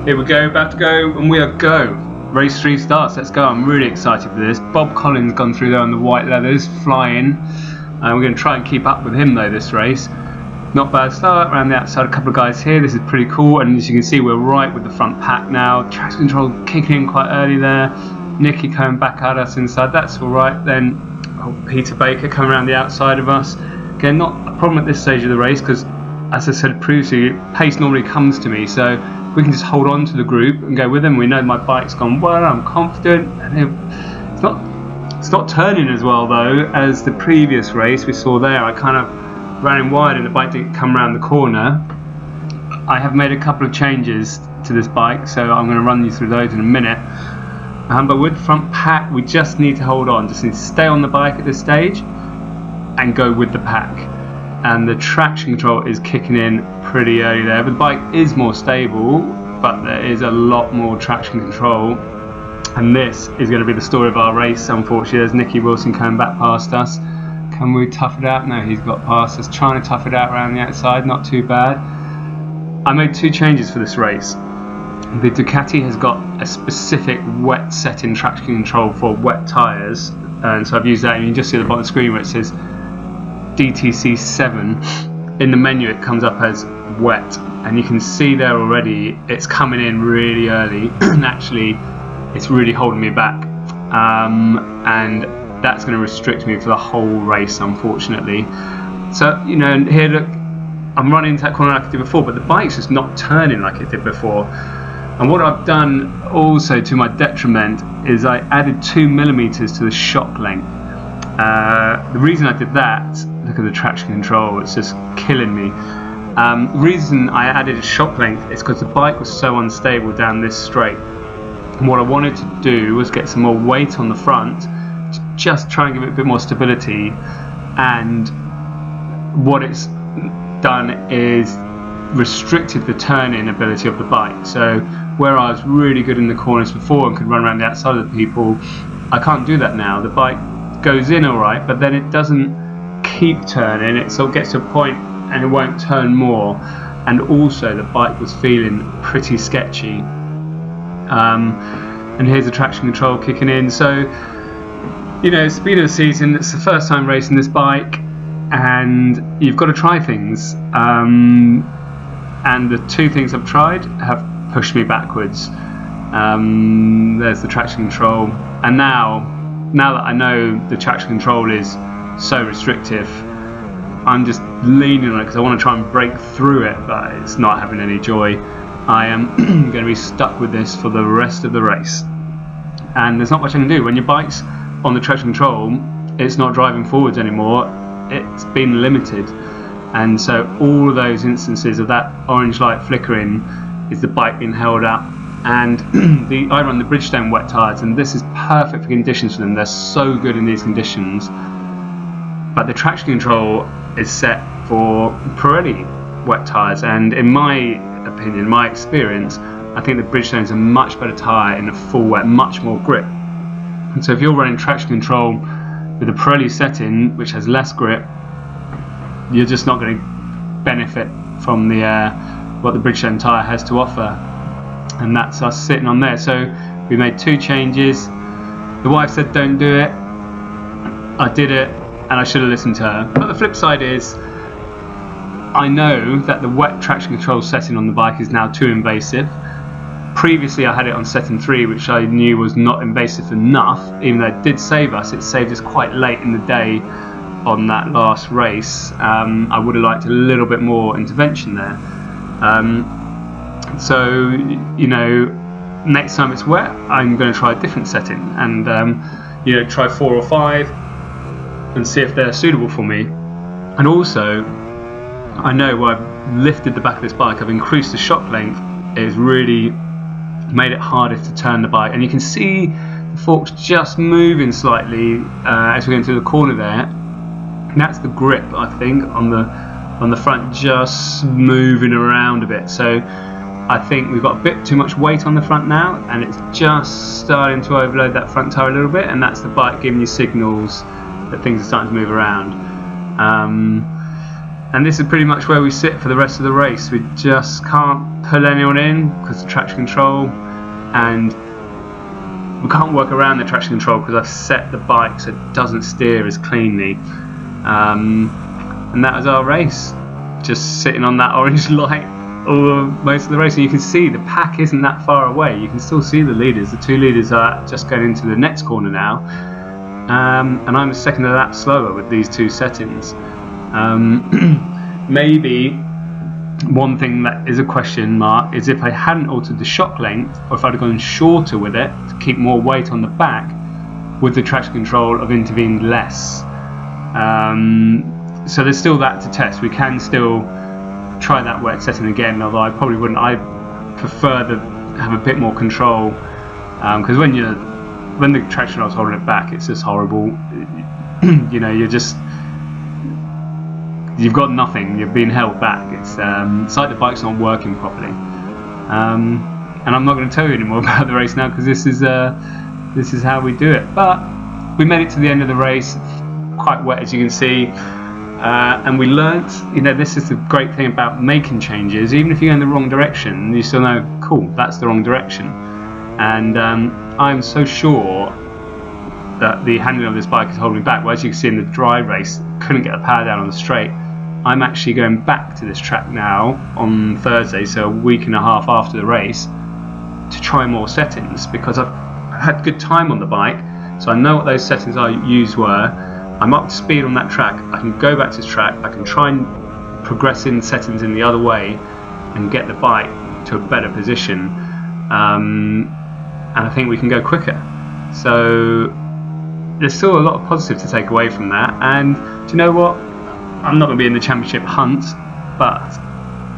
Here we go, about to go, and we are go. Race 3 starts, let's go. I'm really excited for this. Bob Collins gone through there on the white leathers, flying. We're going to try and keep up with him though this race. Not bad start, around the outside, a couple of guys here, this is pretty cool. And as you can see, we're right with the front pack now. Traction control kicking in quite early there. Nicky coming back at us inside, that's alright. Then Peter Baker coming around the outside of us. Again, not a problem at this stage of the race because, as I said previously, pace normally comes to me, so we can just hold on to the group and go with them. We know my bike's gone well, I'm confident, and it's not turning as well though as the previous race we saw there. I kind of ran in wide and the bike didn't come around the corner. I have made a couple of changes to this bike, so I'm going to run you through those in a minute. But with front pack, we just need to hold on, just need to stay on the bike at this stage and go with the pack. And the traction control is kicking in pretty early there, but the bike is more stable, but there is a lot more traction control, and this is going to be the story of our race. Unfortunately, there's Nicky Wilson coming back past us. Can we tough it out? No, he's got past us, trying to tough it out around the outside, not too bad. I made two changes for this race. The Ducati has got a specific wet setting traction control for wet tyres, and so I've used that, and you can just see at the bottom of the screen where it says DTC7. In the menu it comes up as wet, and you can see there already it's coming in really early and actually it's really holding me back, and that's going to restrict me for the whole race, unfortunately. So, you know, here look, I'm running into that corner like I did before, but the bike's just not turning like it did before. And what I've done also to my detriment is I added 2mm to the shock length. The reason I did that, look at the traction control, it's just killing me. The reason I added a shock length is because the bike was so unstable down this straight. And what I wanted to do was get some more weight on the front, just try and give it a bit more stability. And what it's done is restricted the turning ability of the bike. So where I was really good in the corners before and could run around the outside of the people, I can't do that now. The bike goes in alright, but then it doesn't keep turning. It sort of gets to a point and it won't turn more, and also the bike was feeling pretty sketchy. And here's the traction control kicking in. So, you know, speed of the season, it's the first time racing this bike and you've got to try things, and the two things I've tried have pushed me backwards. There's the traction control, and now that I know the traction control is so restrictive, I'm just leaning on it because I want to try and break through it, but it's not having any joy. I am going to be stuck with this for the rest of the race, and there's not much I can do. When your bike's on the traction control, it's not driving forwards anymore, it's been limited. And so all of those instances of that orange light flickering is the bike being held up. And I run the Bridgestone wet tyres, and this is perfect for conditions for them. They're so good in these conditions. But the traction control is set for Pirelli wet tyres, and in my opinion, my experience, I think the Bridgestone is a much better tyre in a full wet, much more grip. And so if you're running traction control with a Pirelli setting, which has less grip, you're just not going to benefit from the what the Bridgestone tyre has to offer. And that's us sitting on there. So we made two changes. The wife said don't do it, I did it, and I should have listened to her. But the flip side is, I know that the wet traction control setting on the bike is now too invasive. Previously I had it on setting 3, which I knew was not invasive enough, even though it did save us. It saved us quite late in the day on that last race. I would have liked a little bit more intervention there. So, you know, next time it's wet, I'm going to try a different setting and, you know, try 4 or 5 and see if they're suitable for me. And also, I know where I've lifted the back of this bike, I've increased the shock length. It has really made it harder to turn the bike, and you can see the forks just moving slightly as we go into the corner there. And that's the grip, I think, on the front, just moving around a bit. So I think we've got a bit too much weight on the front now, and it's just starting to overload that front tyre a little bit, and that's the bike giving you signals that things are starting to move around. And this is pretty much where we sit for the rest of the race. We just can't pull anyone in because of traction control, and we can't work around the traction control because I've set the bike so it doesn't steer as cleanly. And that was our race, just sitting on that orange light most of the race. And you can see the pack isn't that far away. You can still see the leaders. The 2 leaders are just going into the next corner now, and I'm a second of that slower with these 2 settings. Maybe one thing that is a question mark is if I hadn't altered the shock length, or if I'd have gone shorter with it to keep more weight on the back, would the traction control have intervened less? So there's still that to test. We can still try that wet setting again, although I probably wouldn't. I prefer to have a bit more control, because when the traction control's holding it back, it's just horrible. You know, you've got nothing. You're being held back. It's like the bike's not working properly. And I'm not going to tell you anymore about the race now, because this is how we do it. But we made it to the end of the race, quite wet as you can see. And we learnt, you know, this is the great thing about making changes. Even if you go in the wrong direction, you still know, cool, that's the wrong direction. And I'm so sure that the handling of this bike is holding me back. Well, as you can see in the dry race, couldn't get the power down on the straight. I'm actually going back to this track now on Thursday, so a week and a half after the race, to try more settings, because I've had good time on the bike, so I know what those settings I used were. I'm up to speed on that track. I can go back to this track. I can try and progress in settings in the other way and get the bike to a better position. And I think we can go quicker. So there's still a lot of positive to take away from that. And do you know what? I'm not going to be in the championship hunt, but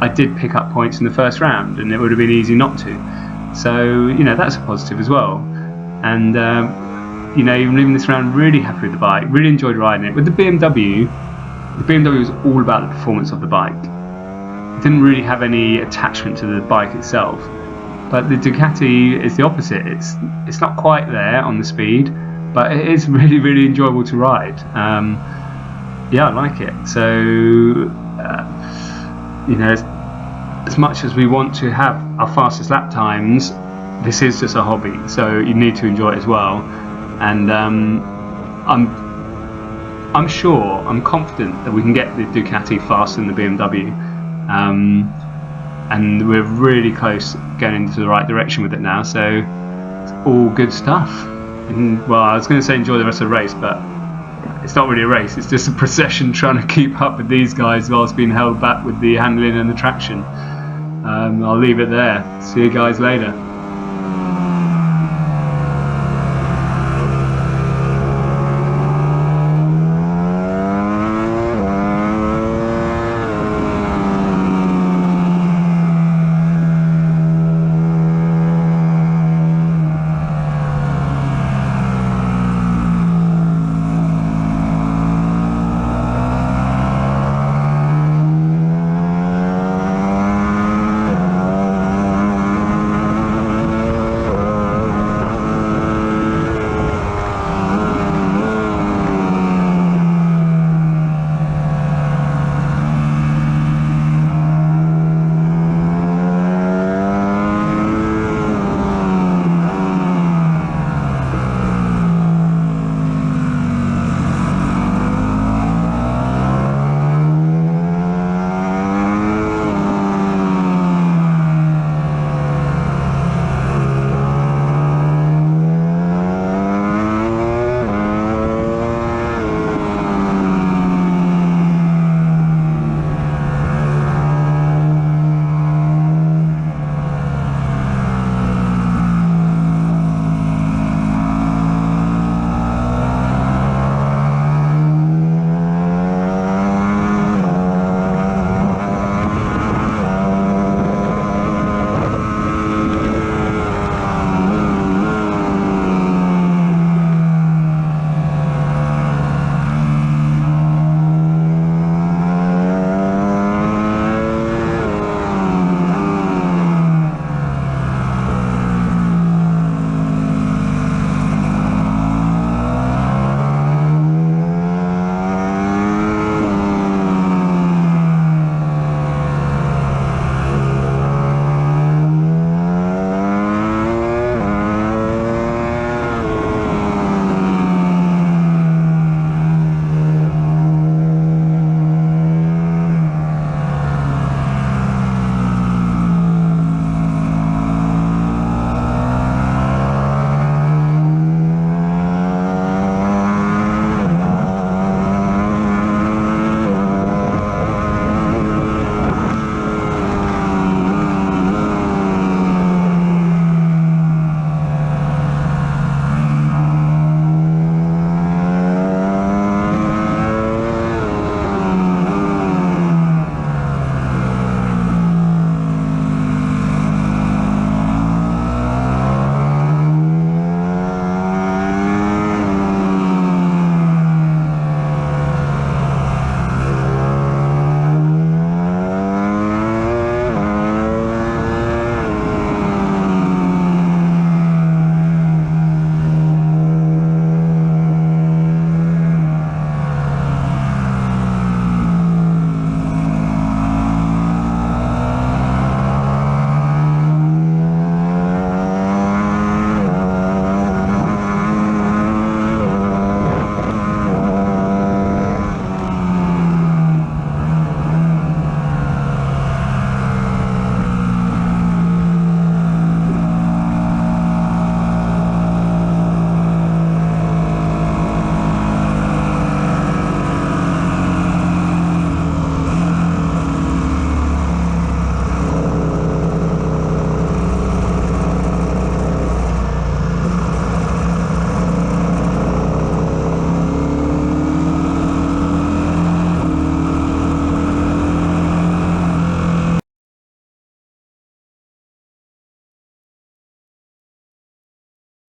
I did pick up points in the first round, and it would have been easy not to. So, you know, that's a positive as well. And you know, even leaving this round really happy with the bike, really enjoyed riding it. With the BMW was all about the performance of the bike. It didn't really have any attachment to the bike itself. But the Ducati is the opposite. It's not quite there on the speed, but it is really, really enjoyable to ride. Yeah, I like it. So, you know, as much as we want to have our fastest lap times, this is just a hobby, so you need to enjoy it as well. And I'm sure, I'm confident that we can get the Ducati faster than the BMW, and we're really close going into the right direction with it now. So it's all good stuff. And, well, I was going to say enjoy the rest of the race, but it's not really a race. It's just a procession trying to keep up with these guys whilst being held back with the handling and the traction. I'll leave it there. See you guys later.